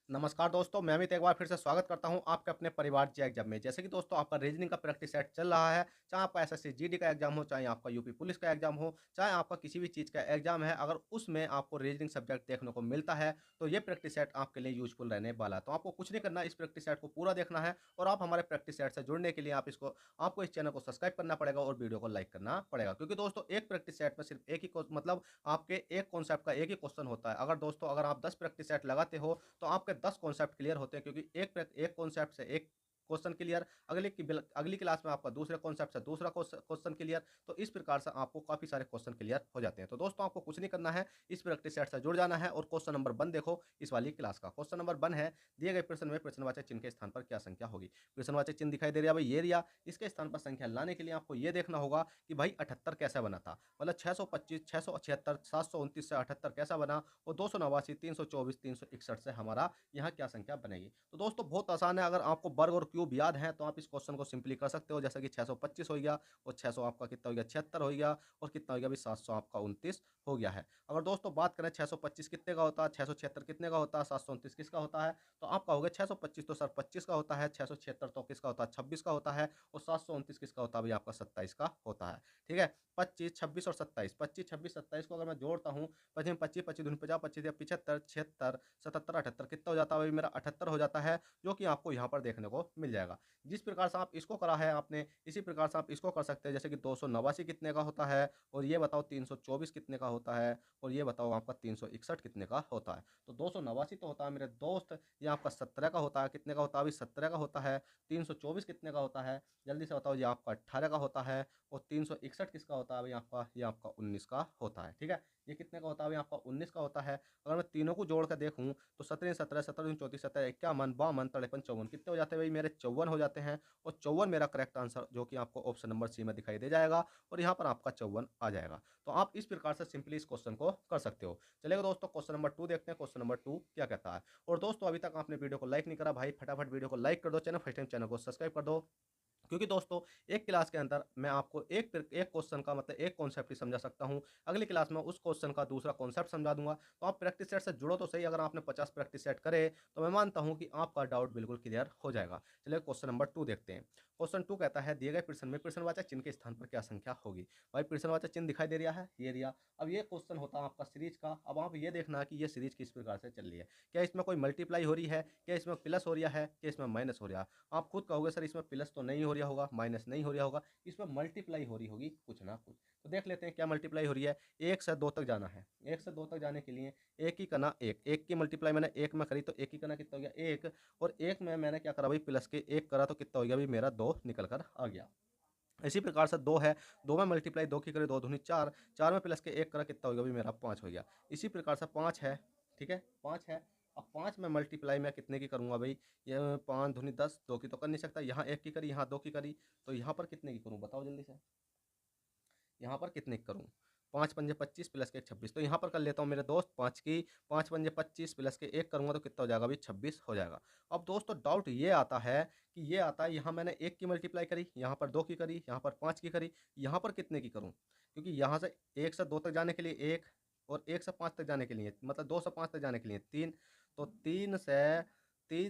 नमस्कार दोस्तों, मैं अमित एक बार फिर से स्वागत करता हूं आपके अपने परिवार जी एग्जाम में। जैसे कि दोस्तों आपका रीजनिंग का प्रैक्टिस सेट चल रहा है, चाहे आपका एसएससी जीडी का एग्जाम हो, चाहे आपका यूपी पुलिस का एग्जाम हो, चाहे आपका किसी भी चीज़ का एग्जाम है, अगर उसमें आपको रीजनिंग सब्जेक्ट देखने को मिलता है, तो ये प्रैक्टिस सेट आपके लिए यूजफुल रहने वाला है। तो आपको कुछ नहीं करना, इस प्रैक्टिस सेट को पूरा देखना है और आप हमारे प्रैक्टिस सेट से जुड़ने के लिए आपको इस चैनल को सब्सक्राइब करना पड़ेगा और वीडियो को लाइक करना पड़ेगा। क्योंकि दोस्तों एक प्रैक्टिस सेट में सिर्फ एक ही मतलब आपके एक कॉन्सेप्ट का एक ही क्वेश्चन होता है। अगर आप 10 प्रैक्टिस सेट लगाते हो तो आपके 10 कॉन्सेप्ट क्लियर होते हैं, क्योंकि एक कॉन्सेप्ट से एक क्वेश्चन क्लियर, अगली क्लास में आपका दूसरे कॉन्सेप्ट से दूसरा क्वेश्चन क्लियर। तो इस प्रकार से आपको काफी सारे क्वेश्चन क्लियर हो जाते हैं। तो दोस्तों आपको कुछ नहीं करना है, इस प्रैक्टिस सेट से जुड़ जाना है और क्वेश्चन नंबर 1 देखो इस वाली क्लास का। क्वेश्चन नंबर 1 है, दिए गए प्रश्न में प्रश्नवाचक चिन्ह के स्थान पर क्या संख्या होगी। प्रश्नवाचक चिन्ह दिखाई दे रहा है भाई, ये रिया। इसके स्थान पर संख्या लाने के लिए आपको ये देखना होगा कि भाई 78 कैसे बना था, मतलब 625, 676, 729 से 78 कैसा बना, और 289, 324, 361 से हमारा यहाँ क्या संख्या बनेगी। तो दोस्तों बहुत आसान है, अगर आपको वर्ग और क्यूब याद है तो आप इस क्वेश्चन को सिंपली कर सकते हो। जैसे कि 625 हो गया और 600 आपका कितना हो गया, 76 हो गया, और कितना हो गया भी 700 आपका 29 हो गया है। अगर दोस्तों बात करें 625 कितने का होता है, 676 कितने का होता है, 729 किसका होता है, तो आपका हो गया 625 तो सर 25 का होता है, 676 तो किसका होता है, 26 का होता है, और 729 किसका होता है भाई, आपका 27 का होता है। ठीक है, 25, 26 और 27, 25, 26, 27 को अगर मैं जोड़ता हूँ, 25 25, 25 दूनी 50, 25 या 75, 76, 77, 78 कितना हो जाता है भाई, मेरा 78 हो जाता है, जो कि आपको यहाँ पर देखने को मिल जाएगा। जिस प्रकार से आप इसको करा है आपने, इसी प्रकार से आप इसको कर सकते हैं। जैसे कि 289 कितने का होता है, और ये बताओ 324 कितने का होता है, और ये बताओ आपका 361 कितने का होता है। तो 289 तो होता है मेरे दोस्त, ये आपका 17 का होता है, कितने का होता है अभी, 17 का होता है। 324 कितने का होता है, जल्दी से बताओ, ये आपका 18 का होता है। और 361 किसका होता है भाई, आपका ये आपका 19 का होता है। ठीक है, ये कितने का होता है भाई, आपका 19 का होता है। अगर मैं तीनों को जोड़ कर देखूं तो 17, 17, 17, 34, 17, 51, 52, 53, 54 कितने हो जाते हैं भाई, मेरे 54 हो जाते हैं। और 54 मेरा करेक्ट आंसर, जो कि आपको ऑप्शन नंबर सी में दिखाई दे जाएगा, और यहाँ पर आपका 54 आ जाएगा। तो आप इस प्रकार से सिंपली इस क्वेश्चन को कर सकते हो। चलेगा दोस्तों, क्वेश्चन नंबर 2 देखते हैं, क्वेश्चन नंबर 2 क्या कहता है। और दोस्तों अभी तक आपने वीडियो को लाइक नहीं करा भाई, फटाफट वीडियो को लाइक कर दो, चैनल फर्स्ट टाइम चैनल को सब्सक्राइब कर दो। क्योंकि दोस्तों एक क्लास के अंदर मैं आपको एक क्वेश्चन का मतलब एक कॉन्सेप्ट ही समझा सकता हूं, अगली क्लास में उस क्वेश्चन का दूसरा कॉन्सेप्ट समझा दूंगा। तो आप प्रैक्टिस सेट से जुड़ो तो सही, अगर आपने 50 प्रैक्टिस सेट करे तो मैं मानता हूं कि आपका डाउट बिल्कुल क्लियर हो जाएगा। चलिए क्वेश्चन नंबर 2 देखते हैं। क्वेश्चन 2 कहता है, दिए गए प्रश्न में प्रश्नवाचक चिन्ह के स्थान पर क्या संख्या होगी। भाई प्रश्नवाचक चिन्ह दिखाई दे रहा है, ये रिया। अब ये क्वेश्चन होता है आपका सीरीज का। अब आप ये देखना कि ये सीरीज किस प्रकार से चल रही है, क्या इसमें कोई मल्टीप्लाई हो रही है, क्या इसमें प्लस हो रहा है, क्या इसमें माइनस हो रहा है। आप खुद कहोगे सर इसमें प्लस तो नहीं हो रहा होगा, माइनस नहीं हो रहा होगा, इसमें मल्टीप्लाई हो रही होगी कुछ ना कुछ। तो देख लेते हैं क्या मल्टीप्लाई हो रही है। 1 से 2 तक जाना है, 1 से 2 तक जाने के लिए एक ही करना, एक की मल्टीप्लाई मैंने एक में करी तो एक ही करना, कितना हो गया एक, और एक में मैंने क्या करा भाई, प्लस के एक करा तो कितना हो गया भाई, मेरा 2 निकल कर आ गया। इसी प्रकार से 2 है, 2 में मल्टीप्लाई 2 की करी, 2 दूनी 4, 4 में प्लस के एक करा, कितना हो गया भाई, मेरा 5 हो गया। इसी प्रकार से 5 है, ठीक है 5 है। अब 5 में मल्टीप्लाई मैं कितने की करूंगा भाई, ये 5 दूनी 10, 2 की तो कर नहीं सकता, यहाँ एक की करी, यहाँ 2 की करी, तो यहाँ पर कितने की करूँ बताओ जल्दी से, यहाँ पर कितने की करूँ, 5 पंजे 25 प्लस के एक 26, तो यहाँ पर कर लेता हूँ मेरे दोस्त 5 की, 5 पंजे 25 प्लस के एक करूँगा तो कितना हो जाएगा अभी 26 हो जाएगा। अब दोस्तों डाउट ये आता है कि ये आता है, यहाँ मैंने एक की मल्टीप्लाई करी, यहाँ पर 2 की करी, यहाँ पर 5 की करी, यहाँ पर कितने की करूँ, क्योंकि यहाँ से 1 से 2 तक जाने के लिए 1, और 1 से 5 तक जाने के लिए मतलब 2 से 5 तक जाने के लिए 3, तो 3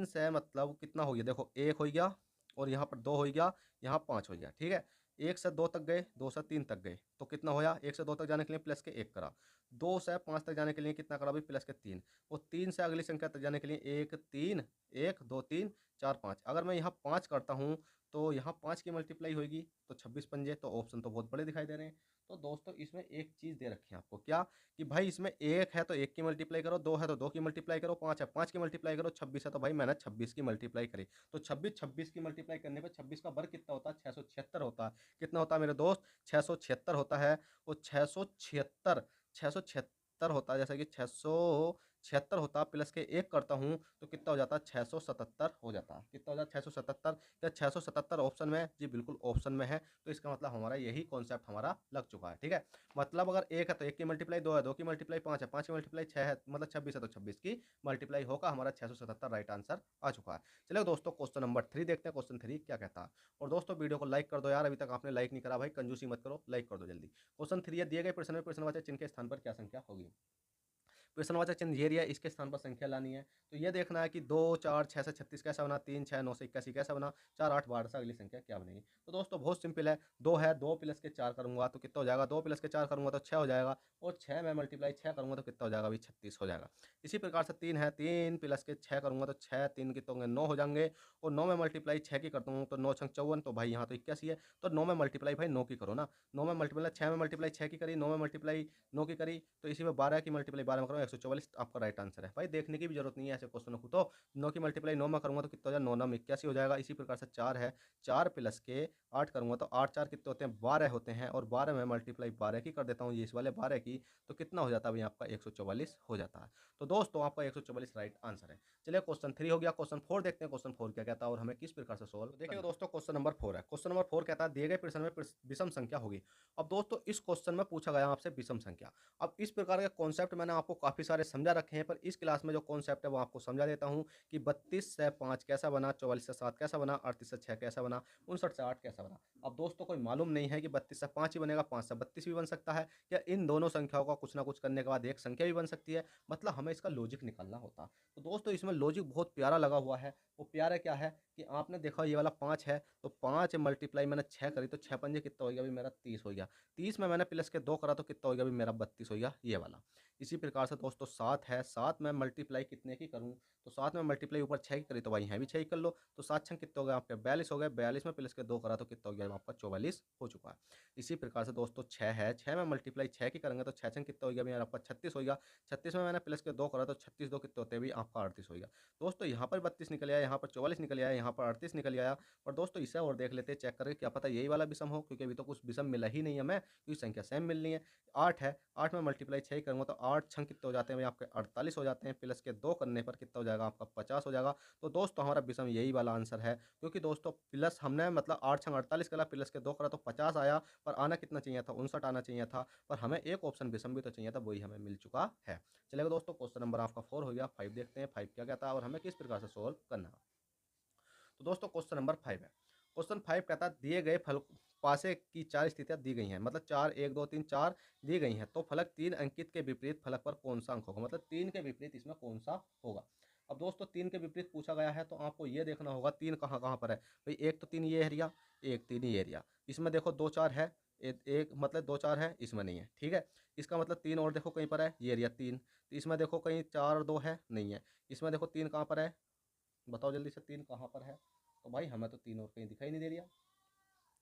से मतलब कितना हो गया, देखो 1 हो गया, और यहाँ पर 2 हो गया, यहाँ 5 हो गया। ठीक है, 1 से 2 तक गए, 2 से 3 तक गए, तो कितना होया, 1 से 2 तक जाने के लिए प्लस के 1 करा, 2 से 5 तक जाने के लिए कितना करा भाई, प्लस के 3, और 3 से अगली संख्या तक जाने के लिए 1 3, 1 2 3 4 5। अगर मैं यहाँ 5 करता हूँ तो यहाँ 5 की मल्टीप्लाई होगी तो 26 पंजे, तो ऑप्शन तो बहुत बड़े दिखाई दे रहे हैं। तो दोस्तों इसमें एक चीज़ दे रखी है आपको, क्या कि भाई इसमें 1 है तो 1 की मल्टीप्लाई करो, 2 है तो 2 की मल्टीप्लाई करो, 5 है 5 की मल्टीप्लाई करो, 26 है तो भाई मैंने 26 की मल्टीप्लाई करी। तो 26 26 की मल्टीप्लाई करने पे 26 का वर्ग कितना होता है, 676 होता है। कितना होता है मेरे दोस्त, 676 होता है। और 676 होता है, जैसे कि 676 होता है, प्लस के एक करता हूँ तो कितना हो जाता है, 677 हो जाता है। कितना हो जाता है 677, क्या 677 ऑप्शन में है जी, बिल्कुल ऑप्शन में है। तो इसका मतलब हमारा यही कॉन्सेप्ट हमारा लग चुका है। ठीक है, मतलब अगर एक है तो एक की मल्टीप्लाई 2 है, 2 की मल्टीप्लाई 5 है, 5 की मल्टीप्लाई 6 है, मतलब 26 है तो 26 की मल्टीप्लाई होगा, हमारा 677 राइट आंसर आ चुका है। चलिए दोस्तों क्वेश्चन नंबर 3 देखते हैं, क्वेश्चन 3 क्या कहता है। और दोस्तों वीडियो को लाइक कर दो यार, अभी तक आपने लाइक नहीं करा भाई, कंजूसी मत करो, लाइक कर दो जल्दी। क्वेश्चन 3 है, दिए गए प्रश्न में प्रश्नवाचक चिन्ह के स्थान पर क्या संख्या होगी। प्रश्नवाचक चिन्ह ये रहा, इसके स्थान पर संख्या लानी है। तो ये देखना है कि 2, 4, 6 से 36 कैसा बना, 3, 6, 9 से 81 कैसा बना, 4, 8, 12 से अगली संख्या क्या बनेगी। तो दोस्तों बहुत सिंपल है, 2 है, 2 प्लस के 4 करूँगा तो कितना हो जाएगा, 2 प्लस के 4 करूँगा तो 6 हो जाएगा, और 6 में मल्टीप्लाई 6 करूँगा तो कितना हो जाएगा भाई, 36 हो जाएगा। इसी प्रकार से 3 है, 3 प्लस के 6 करूँगा तो 6, 3 कितने होंगे, 9 हो जाएंगे, और 9 में मल्टीप्लाई 6 की करता हूँ तो 9 छंग 54, तो भाई यहाँ तो 81 है, तो 9 में मल्टीप्लाई भाई 9 की करो ना, 9 में मल्टीप्लाई 6 में मल्टीप्लाई 6 की करी, 9 में मल्टीप्लाई 9 की करी, तो इसी में 12 की मल्टीप्लाई 12 में करो, 144 आपका राइट आंसर है। भाई देखने की भी जरूरत नहीं है ऐसे क्वेश्चन को, तो 9 की मल्टीप्लाई 9 में करूँगा तो कितना हो जाएगा, 9 9 81 हो जाएगा। इसी प्रकार से 4 है, 4 प्लस के 8 करूँगा तो 8 4 कितने होते हैं, 12 होते हैं, और 12 में मल्टीप्लाई 12 की कर देता हूँ, ये इस वाले 12 की, तो कितना हो जाता है भाई आपका 144 हो जाता है। तो दोस्तों आपका 144 राइट आंसर है। चलिए क्वेश्चन 3 हो गया, क्वेश्चन 4 देखते हैं, क्वेश्चन 4 क्या कहता है और हमें किस प्रकार से सोल्व। देखिए दोस्तों क्वेश्चन नंबर 4 है, क्वेश्चन नंबर 4 कहता है दिए गए प्रश्न में विषम संख्या होगी। अब दोस्तों इस क्वेश्चन में पूछा गया आपसे विषम संख्या। अब इस प्रकार के कॉन्सेप्ट मैंने आपको काफी सारे समझा रखे हैं, पर इस क्लास में जो कॉन्सेप्ट है वो आपको समझा देता हूं कि 32 से 5 कैसा बना, 44 से 7 कैसा बना, 38 से 6 कैसा बना, 59 से 8 कैसा बना। अब दोस्तों कोई मालूम नहीं है कि 32 से 5 ही बनेगा, 5 से 32 भी बन सकता है, या इन दोनों संख्याओं का कुछ ना कुछ करने के बाद एक संख्या भी बन सकती है, मतलब हमें इसका लॉजिक निकालना होता है। तो दोस्तों इसमें लॉजिक बहुत प्यारा लगा हुआ है। वो प्यारा क्या है कि आपने देखा ये वाला 5 है, तो 5 मल्टीप्लाई मैंने 6 करी तो 6 पंजे कितना हो गया भाई मेरा 30 हो गया, 30 में मैंने प्लस के 2 करा तो कितना हो गया भाई मेरा 32 हो गया, ये वाला। इसी प्रकार से दोस्तों 7 है, 7 में मल्टीप्लाई कितने की करूँ, तो 7 में मल्टीप्लाई ऊपर 6 की करी तो भाई यहाँ भी 6 ही कर लो, तो 7 छंग कितने हो गए आपके 42 हो गए, 42 में प्लस के 2 करा तो कितना हो गया आपका 44 हो चुका है। इसी प्रकार से दोस्तों 6 है, 6 में मल्टीप्लाई 6 की करेंगे तो 6 छंग कितना हो गया भाई आपका 36 हो गया, 36 में मैंने प्लस के 2 करा तो 36 2 कितने होते हैं भाई आपका 38 हो गया। दोस्तों यहाँ पर 32 निकल आया, यहाँ पर 44 निकल आया, यहाँ पर 38 निकल आया, पर दोस्तों इसे और देख लेते हैं चेक करके, क्या पता यही वाला विषम हो, क्योंकि अभी तो कुछ विषम मिला ही नहीं है हमें, क्योंकि संख्या सेम मिलनी है। 8 है, 8 में मल्टीप्लाई 6 करूँगा तो 8 छंग कितने हो जाते हैं भाई आपके 48 हो जाते हैं, प्लस के 2 करने पर कितना हो जाएगा आपका 50 हो जाएगा। तो दोस्तों हमारा विषम यही वाला आंसर है, क्योंकि दोस्तों प्लस हमने मतलब 8 छंग 48 करा, प्लस के 2 करा तो 50 आया, पर आना कितना चाहिए था, 59 आना चाहिए था, पर हमें एक ऑप्शन विषम भी तो चाहिए था, वही हमें मिल चुका है। चलेगा दोस्तों क्वेश्चन नंबर आपका 4 हो गया। 5 देखते हैं 5 क्या कहता है और हमें किस प्रकार से सोल्व करना है। तो दोस्तों क्वेश्चन नंबर 5 है, क्वेश्चन 5 कहता है दिए गए फल पासे की 4 स्थितियां दी गई हैं, मतलब 4 1 2 3 4 दी गई हैं, तो फलक 3 अंकित के विपरीत फलक पर कौन सा अंक होगा, मतलब 3 के विपरीत इसमें कौन सा होगा। अब दोस्तों 3 के विपरीत पूछा गया है, तो आपको ये देखना होगा 3 कहाँ कहाँ पर है भाई, एक तो 3 ये एरिया, एक 3 ये एरिया, इसमें देखो 2 4 है, एक मतलब 2 4 है, इसमें नहीं है, ठीक है। इसका मतलब 3 और देखो कहीं पर है, ये एरिया 3, तो इसमें देखो कहीं 4 और 2 है, नहीं है। इसमें देखो 3 कहाँ पर है, बताओ जल्दी से 3 कहाँ पर है, तो भाई हमें तो 3 और कहीं दिखाई नहीं दे रहा।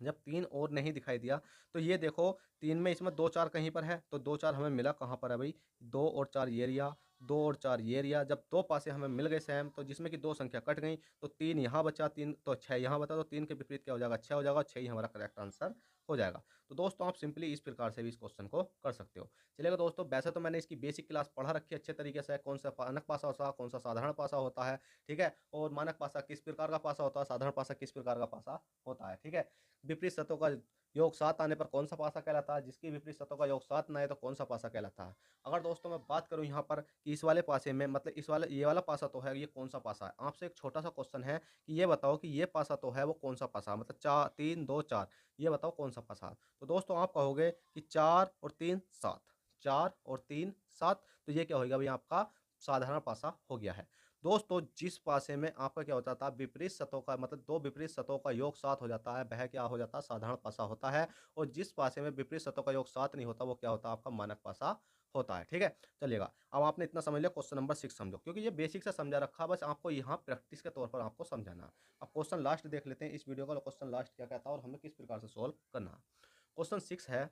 जब 3 और नहीं दिखाई दिया, तो ये देखो 3 में इसमें 2 4 कहीं पर है, तो 2 4 हमें मिला कहाँ पर है भाई, 2 और 4 ये एरिया, 2 और 4 ये एरिया, जब 2 पासे हमें मिल गए सेम, तो जिसमें कि 2 संख्या कट गई, तो 3 यहाँ बचा, 3 तो 6 यहाँ बचा, तो 3 के विपरीत क्या हो जाएगा, 6 हो जाएगा, 6 ही हमारा करेक्ट आंसर हो जाएगा। तो दोस्तों आप सिंपली इस प्रकार से भी इस क्वेश्चन को कर सकते हो। चलिएगा दोस्तों, वैसे तो मैंने इसकी बेसिक क्लास पढ़ा रखी है अच्छे तरीके से, कौन सा मानक पासा होता है, कौन सा साधारण पासा होता है, ठीक है, और मानक पासा किस प्रकार का पासा होता है, साधारण पासा किस प्रकार का पासा होता है, ठीक है। विपरीत सतहों का योग 7 आने पर कौन सा पासा कहलाता है, जिसकी विपरीत सतहों का योग 7 ना आए तो कौन सा पासा कहलाता है। अगर दोस्तों मैं बात करूं यहाँ पर कि इस वाले पासे में, मतलब इस वाले ये वाला पासा तो है, ये कौन सा पासा है, आपसे एक छोटा सा क्वेश्चन है कि ये बताओ कि ये पासा तो है, वो कौन सा पासा, मतलब 4 3 2 4, ये बताओ कौन सा पासा है। तो दोस्तों आप कहोगे कि 4 और 3 7, 4 और 3 7, तो ये क्या होगा भाई आपका साधारण पासा हो गया है। दोस्तों जिस पासे में आपका क्या होता था, विपरीत सतहों का मतलब दो विपरीत सतहों का योग 7 हो जाता है, वह क्या हो जाता है, साधारण पासा होता है। और जिस पासे में विपरीत सतहों का योग 7 नहीं होता, वो क्या होता है, आपका मानक पासा होता है, ठीक है। चलिएगा अब आपने इतना समझ लिया, क्वेश्चन नंबर 6 समझो, क्योंकि ये बेसिक से समझा रखा, बस आपको यहाँ प्रैक्टिस के तौर पर आपको समझाना है। अब क्वेश्चन लास्ट देख लेते हैं इस वीडियो का, क्वेश्चन लास्ट क्या कहता है और हमें किस प्रकार से सोल्व करना है। क्वेश्चन 6 है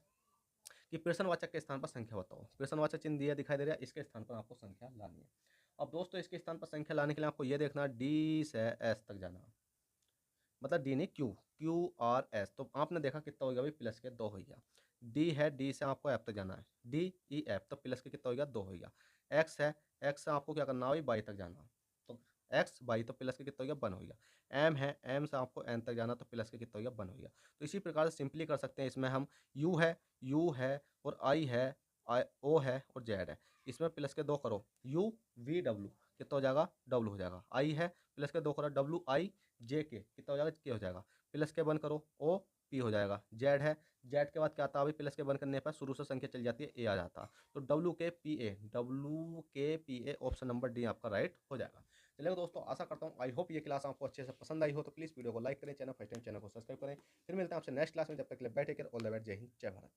कि प्रश्नवाचक के स्थान पर संख्या बताओ। प्रश्नवाचक चिन्ह दिया दिखाई दे रहा है, इसके स्थान पर आपको संख्या लानी है। अब दोस्तों इसके स्थान पर संख्या लाने के लिए आपको ये देखना डी से एस तक जाना, मतलब डी नहीं क्यू, क्यू आर एस, तो आपने देखा कितना हो गया भाई, प्लस के 2 हो गया। डी है, डी से आपको एफ तक जाना है, डी ई एफ, तो प्लस के कितना हो गया, 2 हो गया। एक्स है, एक्स से आपको क्या करना है भाई, बाई तक जाना, तो एक्स बाई, तो प्लस के कितना हो गया, 1 हो गया। एम है, एम से आपको एन तक जाना, तो प्लस के कितना हो गया, 1 हो गया। तो इसी प्रकार से सिंपली कर सकते हैं, इसमें हम यू है और आई है, आई ओ है और जेड है, इसमें प्लस के 2 करो, यू वी डब्ल्यू कितना हो जाएगा, डब्ल्यू हो जाएगा। आई है, प्लस के 2 करो, डब्ल्यू आई जे के कितना हो जाएगा, के हो जाएगा। प्लस के 1 करो, ओ पी हो जाएगा। जेड है, जेड के बाद क्या आता है, अभी प्लस के बंद करने पर शुरू से संख्या चल जाती है, ए आ जाता। तो डब्ल्यू के P A option number D आपका राइट हो जाएगा। चलिए दोस्तों, आशा करता हूँ आई होप ये क्लास आपको अच्छे से पसंद आई हो, तो प्लीज़ वीडियो को लाइक करें, चैनल फर्स्ट टाइम चैनल को सब्सक्राइब करें। फिर मिलते हैं आपसे नेक्स्ट क्लास में, जब तक के लिए बैठे कर ऑल द बेस्ट, जय हिंद जय भारत।